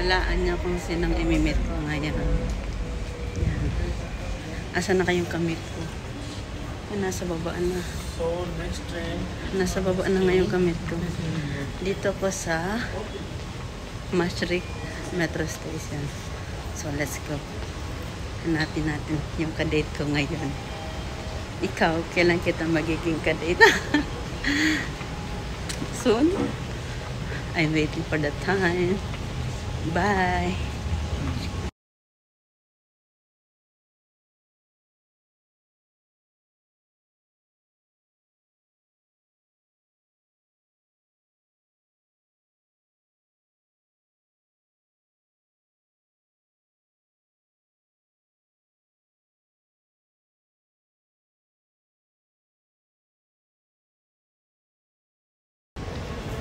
Walaan niya kung sinang imimit ko ngayon. Yan. Asa na kayong kamit ko? Nasa baba na. So, next train. Nasa baba na ngayong kamit ko. Dito po sa Maastricht Metro Station. So, let's go. Hanapin natin yung kadate ko ngayon. Ikaw, kailan kita magiging kadate? Soon. I'm waiting for the time. Bye.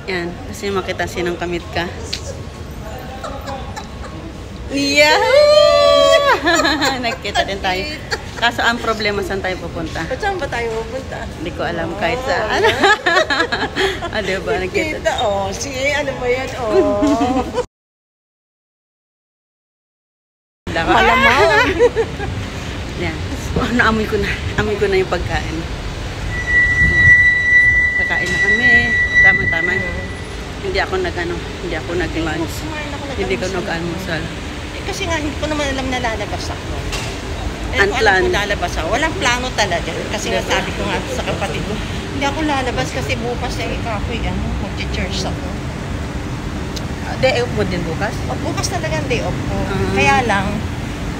Yan, kasi makita sinang kamit ka. Yeah! Nagkita din tayo. Kaso ang problema, saan tayo pupunta? Saan ba tayo pupunta? Hindi ko alam kahit saan. Ah, diba? Nagkita. Oh, ano ba yan? Oh. Malamang. Yan. Oh, naamoy ko na. Amoy ko na yung pagkain. Kakain na kami. Tama-tama. Hindi ako nag-lunch. Hindi ko nag-almusal. Kasi nga, hindi ko naman alam na lalabas ako. Unplanned. Kung lalabas ako. Walang plano talaga. Kasi nga sabi ko nga sa kapatid ko, hindi ako lalabas kasi bukas ay ako mag-church ako. Day off mo din bukas? O, bukas talaga ang day off ko. Kaya lang,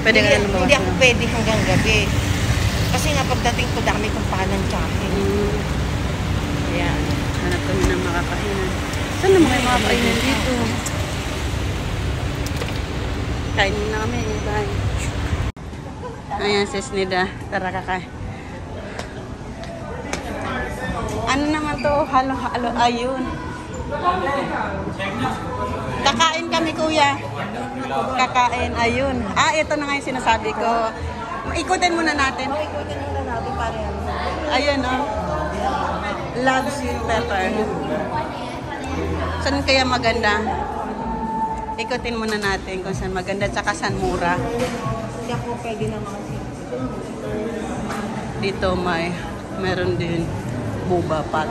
Pwede ka na lumabas hindi ako pwede hanggang gabi. Kasi nga pagdating ko, dami kong palang tsakin. Ayan. Hanap kami ng makakainan. Saan naman kayo makakainan dito? Kainin na kami. Bye. Ayan, sis Nida. Tara kakain. Ano naman to? Halo-halo. Ayun. Kakain kami, kuya. Kakain. Ayun. Ah, ito na nga yung sinasabi ko. Ikutin muna natin. Ikutin muna natin para yan. Ayun, oh. Love sweet pepper. Saan kaya maganda? Ikutin muna natin kung saan maganda tsaka saan mura. Hindi ako pwede naman. Dito meron din boba pot.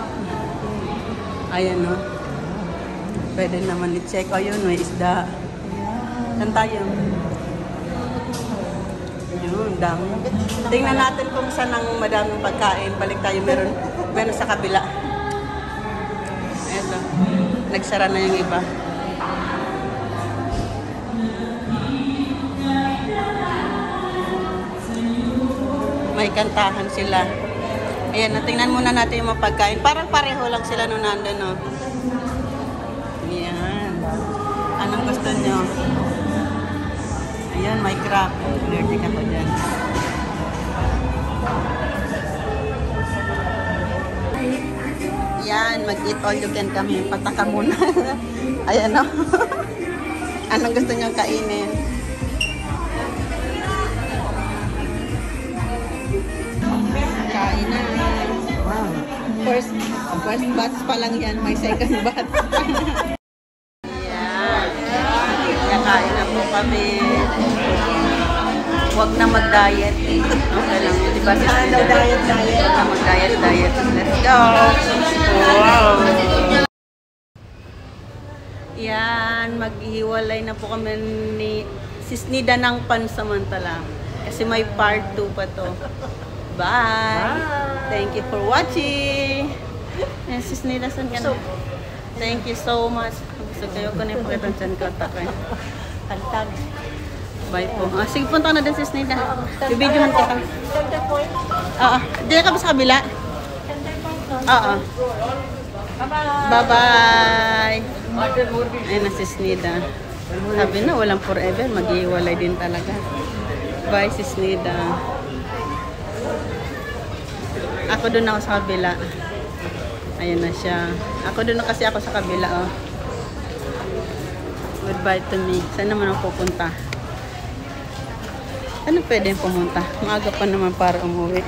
Ayan, no? Pwede naman i-check. Ayun, may isda. Saan tayo? Yun, dami. Tingnan natin kung saan ang madaming pagkain. Balik tayo, meron sa kabila. Eto. Nagsara na yung iba. May kantahan sila. Ayan, tingnan muna natin yung mga pagkain. Parang pareho lang sila nung nandun, no? Ayan. Anong gusto nyo? Ayan, may crab. Allergic ako dyan. Ayan, mag-eat all you can kami. Pataka muna. Ayan, no? Anong gusto nyo kainin? Kain na. Wow. First batch pa lang yan. May second batch. Ayan. Kakain na po kami. Huwag na mag-diet. Okay lang. Diba si Sandra? Huwag na mag-diet. Let's go. Wow. Yan. Maghiwalay na po kami ni Sis Nida ng pansamantala. Kasi may part 2 pa to. Bye. Thank you for watching. Sis Nida, saan ka na? Thank you so much. Gusto kayo ko na ipakita dyan ko. Antag. Bye po. Sige, punta ka na din, Sis Nida. Bibidyohan kita. Center point? Oo. Diyan ka ba sa kabila? Center point. Oo. Bye-bye. Bye-bye. Ayun na, Sis Nida. Sabi na, walang forever. Mag-iwalay din talaga. Bye, Sis Nida. Ako doon ako sa kabila. Ayan na siya. Ako doon kasi ako sa kabila, oh. Goodbye to me. Saan naman ako pupunta? Ano pwede pumunta? Maaga pa naman para umuwi.